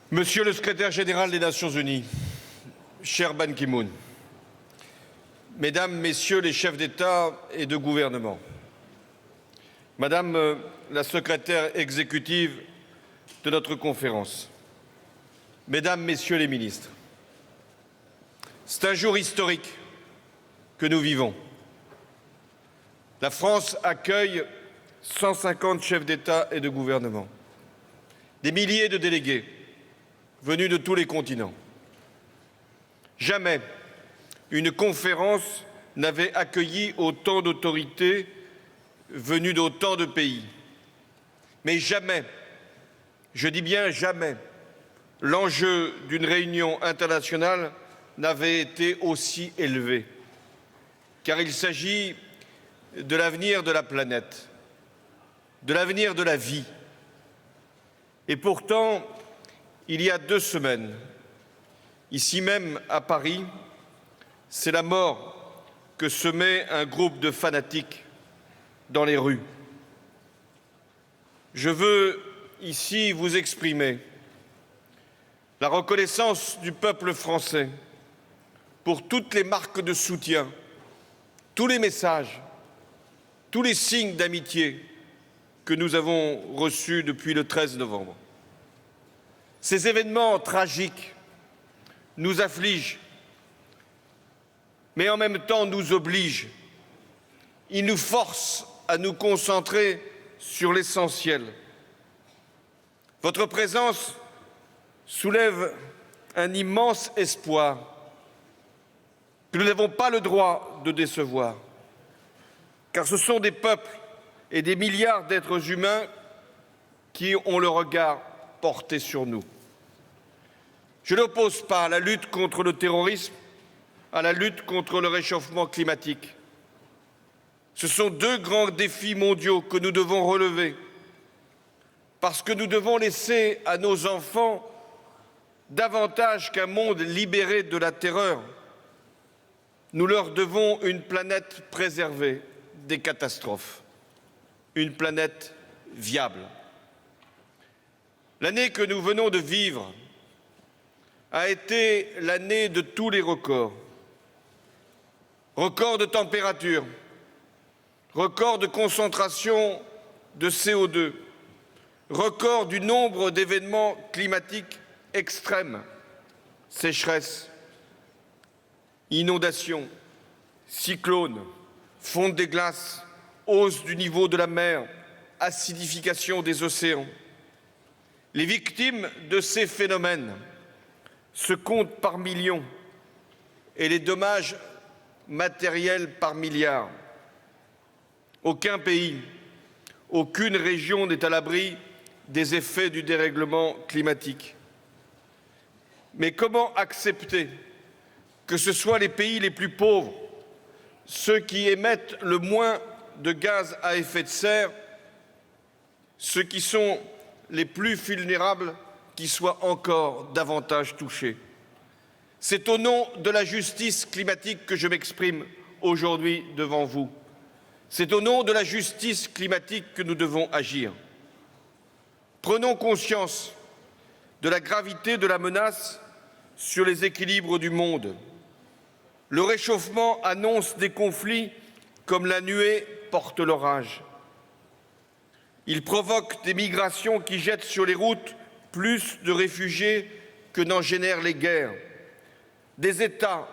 Monsieur le secrétaire général des Nations Unies, cher Ban Ki-moon, Mesdames, Messieurs les chefs d'État et de gouvernement, Madame la secrétaire exécutive de notre conférence, Mesdames, Messieurs les ministres, c'est un jour historique que nous vivons. La France accueille 150 chefs d'État et de gouvernement, des milliers de délégués venus de tous les continents. Jamais une conférence n'avait accueilli autant d'autorités venues d'autant de pays. Mais jamais, je dis bien jamais, l'enjeu d'une réunion internationale n'avait été aussi élevé, car il s'agit de l'avenir de la planète, de l'avenir de la vie. Et pourtant, il y a 2 semaines, ici même à Paris, c'est la mort que semait un groupe de fanatiques dans les rues. Je veux ici vous exprimer la reconnaissance du peuple français pour toutes les marques de soutien, tous les messages, tous les signes d'amitié que nous avons reçus depuis le 13 novembre. Ces événements tragiques nous affligent, mais en même temps nous obligent. Ils nous forcent à nous concentrer sur l'essentiel. Votre présence soulève un immense espoir que nous n'avons pas le droit de décevoir, car ce sont des peuples et des milliards d'êtres humains qui ont le regard porté sur nous. Je n'oppose pas la lutte contre le terrorisme à la lutte contre le réchauffement climatique. Ce sont 2 grands défis mondiaux que nous devons relever, parce que nous devons laisser à nos enfants davantage qu'un monde libéré de la terreur. Nous leur devons une planète préservée des catastrophes, une planète viable. L'année que nous venons de vivre a été l'année de tous les records. Record de température, record de concentration de CO2, record du nombre d'événements climatiques extrêmes, sécheresse, inondations, cyclones, fonte des glaces, hausse du niveau de la mer, acidification des océans. Les victimes de ces phénomènes se comptent par millions et les dommages matériels par milliards. Aucun pays, aucune région n'est à l'abri des effets du dérèglement climatique. Mais comment accepter que ce soit les pays les plus pauvres, ceux qui émettent le moins de gaz à effet de serre, ceux qui sont les plus vulnérables, qui soient encore davantage touchés? C'est au nom de la justice climatique que je m'exprime aujourd'hui devant vous. C'est au nom de la justice climatique que nous devons agir. Prenons conscience de la gravité de la menace sur les équilibres du monde. Le réchauffement annonce des conflits comme la nuée porte l'orage. Il provoque des migrations qui jettent sur les routes plus de réfugiés que n'en génèrent les guerres. Des États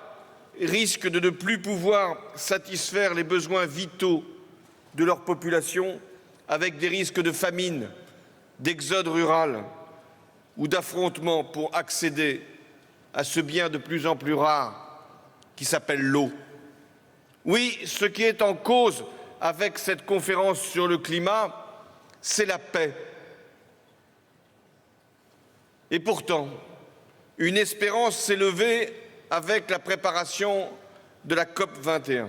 risquent de ne plus pouvoir satisfaire les besoins vitaux de leur population, avec des risques de famine, d'exode rural ou d'affrontement pour accéder à ce bien de plus en plus rare qui s'appelle l'eau. Oui, ce qui est en cause avec cette conférence sur le climat, c'est la paix. Et pourtant, une espérance s'est levée avec la préparation de la COP 21.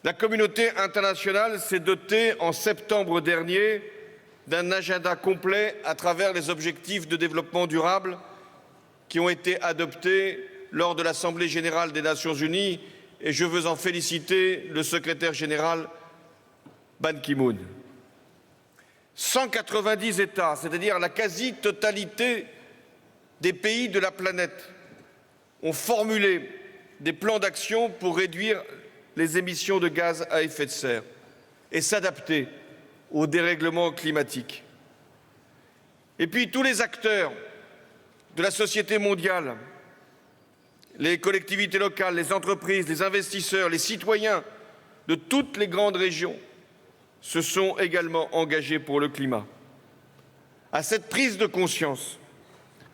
La communauté internationale s'est dotée en septembre dernier d'un agenda complet à travers les objectifs de développement durable qui ont été adoptés lors de l'Assemblée générale des Nations unies, et je veux en féliciter le secrétaire général Ban Ki-moon. 190 États, c'est-à-dire la quasi-totalité des pays de la planète ont formulé des plans d'action pour réduire les émissions de gaz à effet de serre et s'adapter au dérèglement climatique. Et puis tous les acteurs de la société mondiale, les collectivités locales, les entreprises, les investisseurs, les citoyens de toutes les grandes régions se sont également engagés pour le climat. À cette prise de conscience,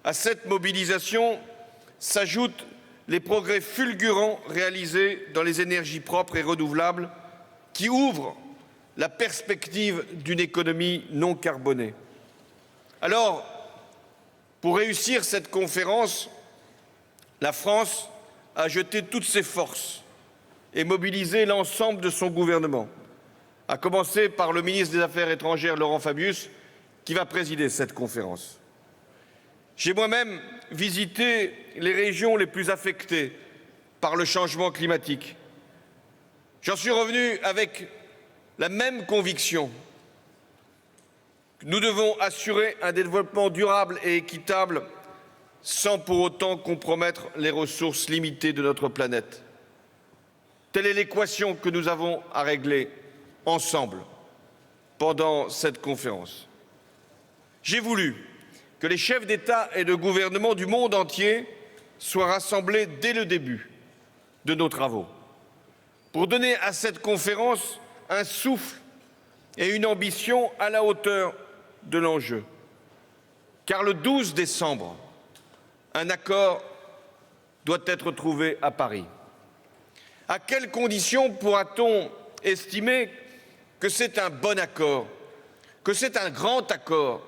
à cette mobilisation s'ajoutent les progrès fulgurants réalisés dans les énergies propres et renouvelables qui ouvrent la perspective d'une économie non carbonée. Alors, pour réussir cette conférence, la France a jeté toutes ses forces et mobilisé l'ensemble de son gouvernement, à commencer par le ministre des Affaires étrangères, Laurent Fabius, qui va présider cette conférence. J'ai moi-même visité les régions les plus affectées par le changement climatique. J'en suis revenu avec la même conviction. Nous devons assurer un développement durable et équitable sans pour autant compromettre les ressources limitées de notre planète. Telle est l'équation que nous avons à régler ensemble pendant cette conférence. J'ai voulu que les chefs d'État et de gouvernement du monde entier soient rassemblés dès le début de nos travaux, pour donner à cette conférence un souffle et une ambition à la hauteur de l'enjeu. Car le 12 décembre, un accord doit être trouvé à Paris. À quelles conditions pourra-t-on estimer que c'est un bon accord, que c'est un grand accord,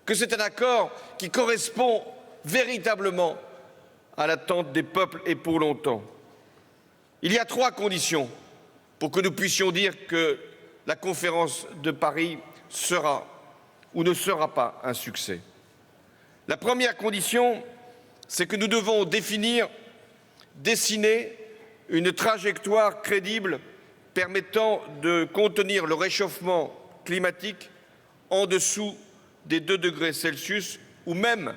que c'est un accord qui correspond véritablement à l'attente des peuples et pour longtemps? Il y a 3 conditions pour que nous puissions dire que la conférence de Paris sera ou ne sera pas un succès. La première condition, c'est que nous devons dessiner une trajectoire crédible permettant de contenir le réchauffement climatique en dessous des 2 degrés Celsius ou même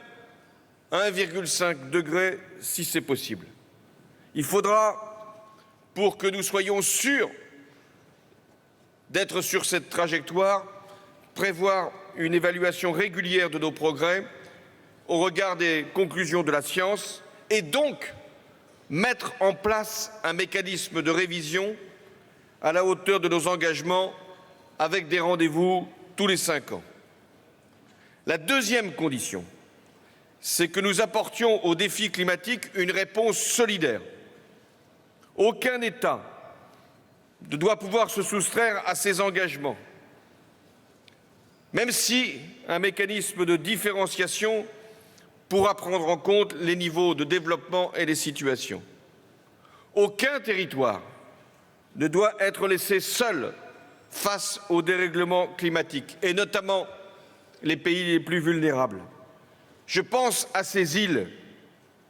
1,5 degré si c'est possible. Il faudra, pour que nous soyons sûrs d'être sur cette trajectoire, prévoir une évaluation régulière de nos progrès au regard des conclusions de la science et donc mettre en place un mécanisme de révision à la hauteur de nos engagements avec des rendez-vous tous les 5 ans. La deuxième condition, c'est que nous apportions aux défis climatiques une réponse solidaire. Aucun État ne doit pouvoir se soustraire à ses engagements, même si un mécanisme de différenciation pourra prendre en compte les niveaux de développement et les situations. Aucun territoire ne doit être laissé seul face au dérèglement climatique, et notamment les pays les plus vulnérables. Je pense à ces îles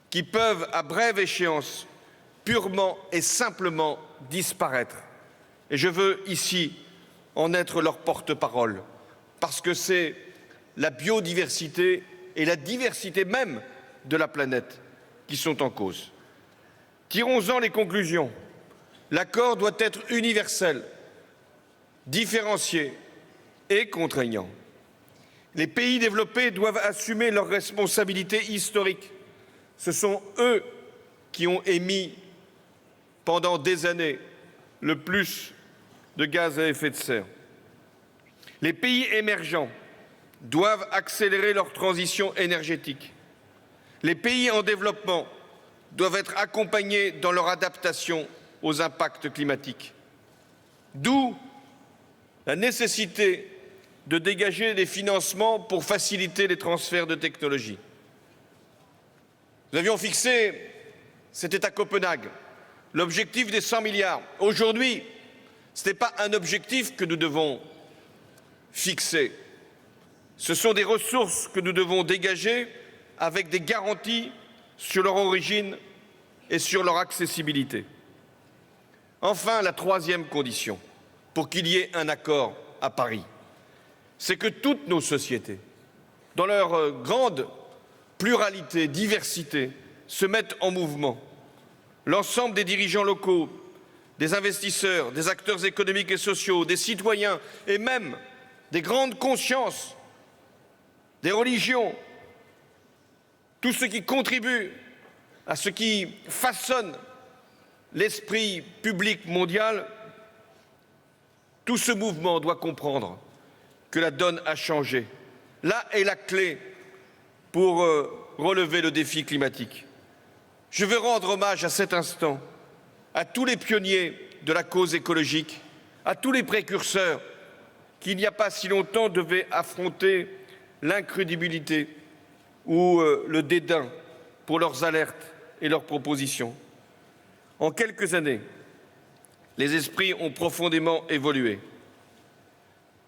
qui peuvent, à brève échéance, purement et simplement disparaître. Et je veux ici en être leur porte-parole, parce que c'est la biodiversité et la diversité même de la planète qui sont en cause. Tirons-en les conclusions. L'accord doit être universel, différencié et contraignant. Les pays développés doivent assumer leurs responsabilités historiques. Ce sont eux qui ont émis pendant des années le plus de gaz à effet de serre. Les pays émergents doivent accélérer leur transition énergétique. Les pays en développement doivent être accompagnés dans leur adaptation aux impacts climatiques. D'où la nécessité de dégager des financements pour faciliter les transferts de technologies. Nous avions fixé, c'était à Copenhague, l'objectif des 100 milliards. Aujourd'hui, ce n'est pas un objectif que nous devons fixer. Ce sont des ressources que nous devons dégager avec des garanties sur leur origine et sur leur accessibilité. Enfin, la troisième condition pour qu'il y ait un accord à Paris, c'est que toutes nos sociétés, dans leur grande pluralité, diversité se mettent en mouvement. L'ensemble des dirigeants locaux, des investisseurs, des acteurs économiques et sociaux, des citoyens et même des grandes consciences, des religions, tout ce qui contribue à ce qui façonne l'esprit public mondial, tout ce mouvement doit comprendre que la donne a changé. Là est la clé pour relever le défi climatique. Je veux rendre hommage à cet instant à tous les pionniers de la cause écologique, à tous les précurseurs qui, il n'y a pas si longtemps, devaient affronter l'incrédulité ou le dédain pour leurs alertes et leurs propositions. En quelques années, les esprits ont profondément évolué.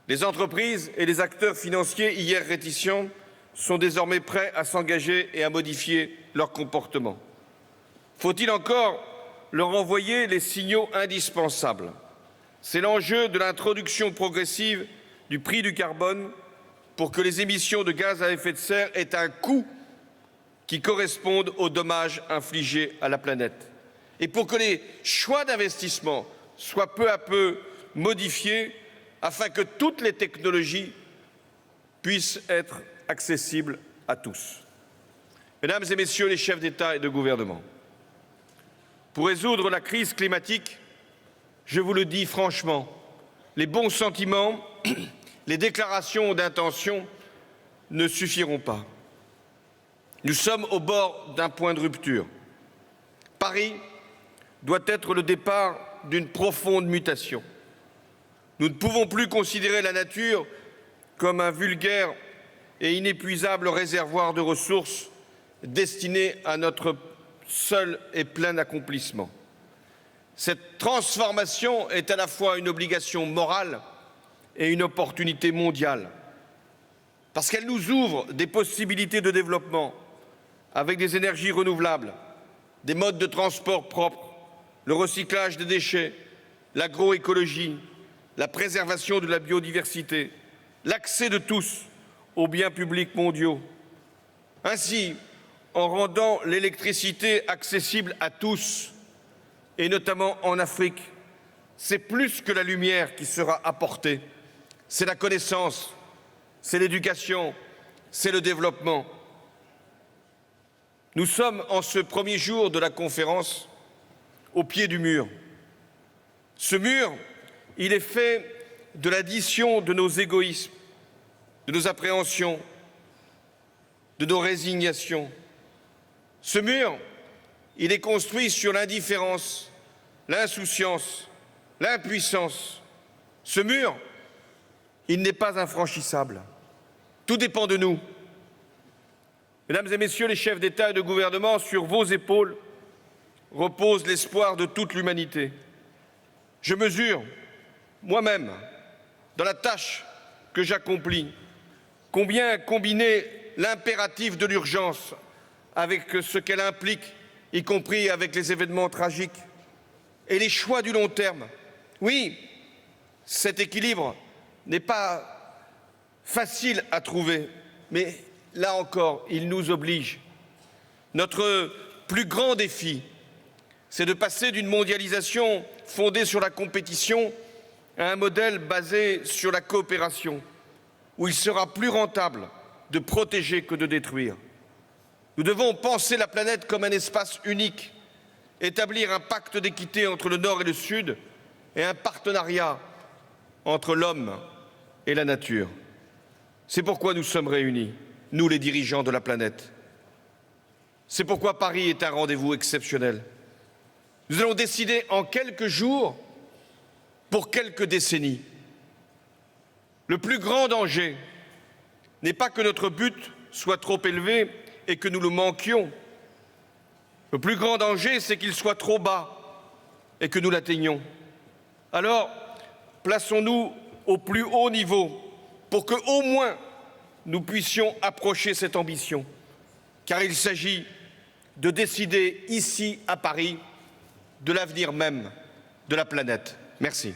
Les entreprises et les acteurs financiers, hier réticents, sont désormais prêts à s'engager et à modifier leur comportement. Faut-il encore leur envoyer les signaux indispensables? C'est l'enjeu de l'introduction progressive du prix du carbone pour que les émissions de gaz à effet de serre aient un coût qui corresponde aux dommages infligés à la planète. Et pour que les choix d'investissement soient peu à peu modifiés afin que toutes les technologies puissent être accessibles à tous. Mesdames et Messieurs les chefs d'État et de gouvernement, pour résoudre la crise climatique, je vous le dis franchement, les bons sentiments, les déclarations d'intention ne suffiront pas. Nous sommes au bord d'un point de rupture. Paris doit être le départ d'une profonde mutation. Nous ne pouvons plus considérer la nature comme un vulgaire et inépuisable réservoir de ressources destiné à notre seul et plein accomplissement. Cette transformation est à la fois une obligation morale et une opportunité mondiale, parce qu'elle nous ouvre des possibilités de développement avec des énergies renouvelables, des modes de transport propres, le recyclage des déchets, l'agroécologie, la préservation de la biodiversité, l'accès de tous aux biens publics mondiaux. Ainsi, en rendant l'électricité accessible à tous, et notamment en Afrique, c'est plus que la lumière qui sera apportée, c'est la connaissance, c'est l'éducation, c'est le développement. Nous sommes en ce premier jour de la conférence au pied du mur. Ce mur, il est fait de l'addition de nos égoïsmes, de nos appréhensions, de nos résignations. Ce mur, il est construit sur l'indifférence, l'insouciance, l'impuissance. Ce mur, il n'est pas infranchissable. Tout dépend de nous. Mesdames et Messieurs les chefs d'État et de gouvernement, sur vos épaules repose l'espoir de toute l'humanité. Je mesure, moi-même, dans la tâche que j'accomplis, combien combiner l'impératif de l'urgence avec ce qu'elle implique, y compris avec les événements tragiques, et les choix du long terme. Oui, cet équilibre n'est pas facile à trouver, mais là encore, il nous oblige. Notre plus grand défi, c'est de passer d'une mondialisation fondée sur la compétition à un modèle basé sur la coopération, où il sera plus rentable de protéger que de détruire. Nous devons penser la planète comme un espace unique, établir un pacte d'équité entre le Nord et le Sud et un partenariat entre l'homme et la nature. C'est pourquoi nous sommes réunis, nous les dirigeants de la planète. C'est pourquoi Paris est un rendez-vous exceptionnel. Nous allons décider en quelques jours, pour quelques décennies. Le plus grand danger n'est pas que notre but soit trop élevé et que nous le manquions. Le plus grand danger, c'est qu'il soit trop bas et que nous l'atteignions. Alors, plaçons-nous au plus haut niveau pour que, au moins, nous puissions approcher cette ambition. Car il s'agit de décider ici, à Paris, de l'avenir même de la planète. Merci.